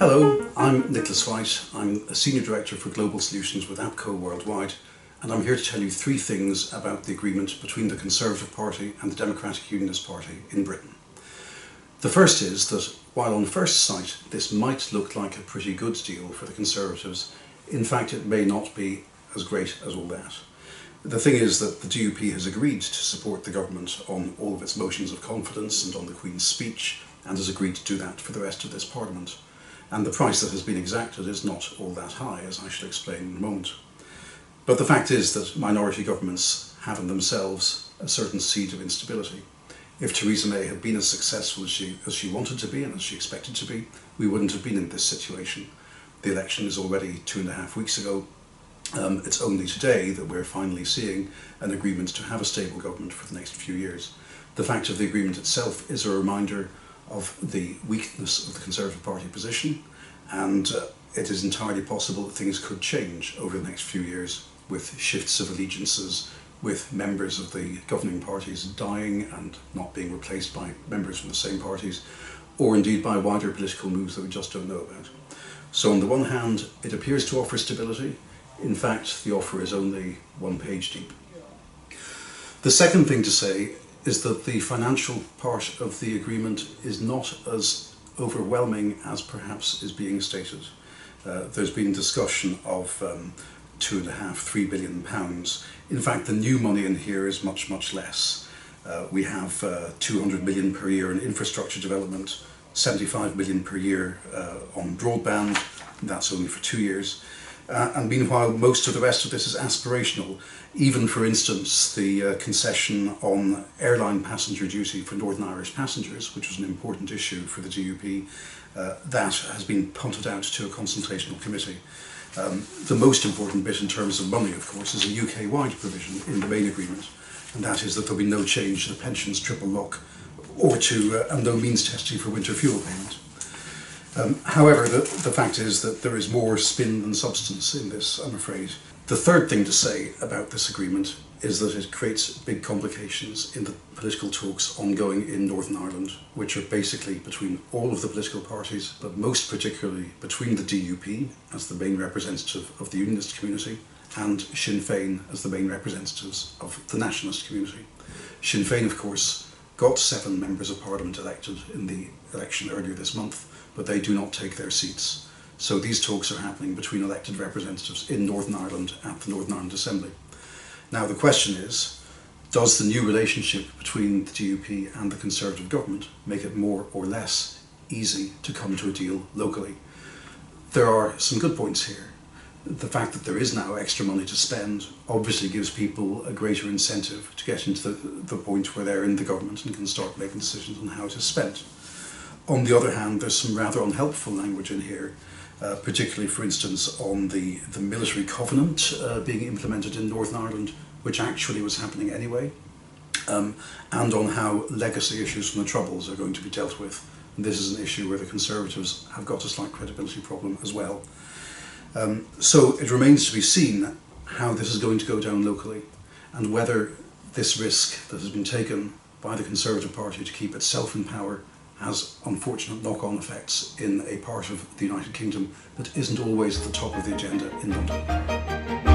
Hello, I'm Nicholas Whyte. I'm a Senior Director for Global Solutions with APCO worldwide, and I'm here to tell you three things about the agreement between the Conservative Party and the Democratic Unionist Party in Britain. The first is that while on first sight this might look like a pretty good deal for the Conservatives, in fact it may not be as great as all that. The thing is that the DUP has agreed to support the government on all of its motions of confidence and on the Queen's speech, and has agreed to do that for the rest of this Parliament. And the price that has been exacted is not all that high, as I shall explain in a moment. But the fact is that minority governments have in themselves a certain seed of instability. If Theresa May had been as successful as she wanted to be and as she expected to be, we wouldn't have been in this situation. The election is already 2.5 weeks ago. It's only today that we're finally seeing an agreement to have a stable government for the next few years. The fact of the agreement itself is a reminder of the weakness of the Conservative Party position, and it is entirely possible that things could change over the next few years with shifts of allegiances, with members of the governing parties dying and not being replaced by members from the same parties, or indeed by wider political moves that we just don't know about. So on the one hand, it appears to offer stability. In fact, the offer is only one page deep. The second thing to say is that the financial part of the agreement is not as overwhelming as perhaps is being stated. There's been discussion of £2.5–3 billion. In fact, the new money in here is much, much less. We have 200 million per year in infrastructure development, 75 million per year on broadband. That's only for 2 years. And meanwhile, most of the rest of this is aspirational. Even, for instance, the concession on airline passenger duty for Northern Irish passengers, which was an important issue for the DUP, that has been punted out to a consultational committee. The most important bit in terms of money, of course, is a UK-wide provision in the main agreement, and that is that there will be no change to the pensions triple lock or to and no means testing for winter fuel payment. However, the fact is that there is more spin than substance in this, I'm afraid. The third thing to say about this agreement is that it creates big complications in the political talks ongoing in Northern Ireland, which are basically between all of the political parties, but most particularly between the DUP as the main representative of the Unionist community and Sinn Féin as the main representatives of the Nationalist community. Sinn Féin, of course, got 7 members of Parliament elected in the election earlier this month, but they do not take their seats. So these talks are happening between elected representatives in Northern Ireland at the Northern Ireland Assembly. Now the question is, does the new relationship between the DUP and the Conservative government make it more or less easy to come to a deal locally? There are some good points here. The fact that there is now extra money to spend obviously gives people a greater incentive to get into the point where they're in the government and can start making decisions on how it is spent. On the other hand, there's some rather unhelpful language in here, particularly, for instance, on the military covenant being implemented in Northern Ireland, which actually was happening anyway, and on how legacy issues from the Troubles are going to be dealt with. And this is an issue where the Conservatives have got a slight credibility problem as well. So it remains to be seen how this is going to go down locally, and whether this risk that has been taken by the Conservative Party to keep itself in power has unfortunate knock-on effects in a part of the United Kingdom that isn't always at the top of the agenda in London.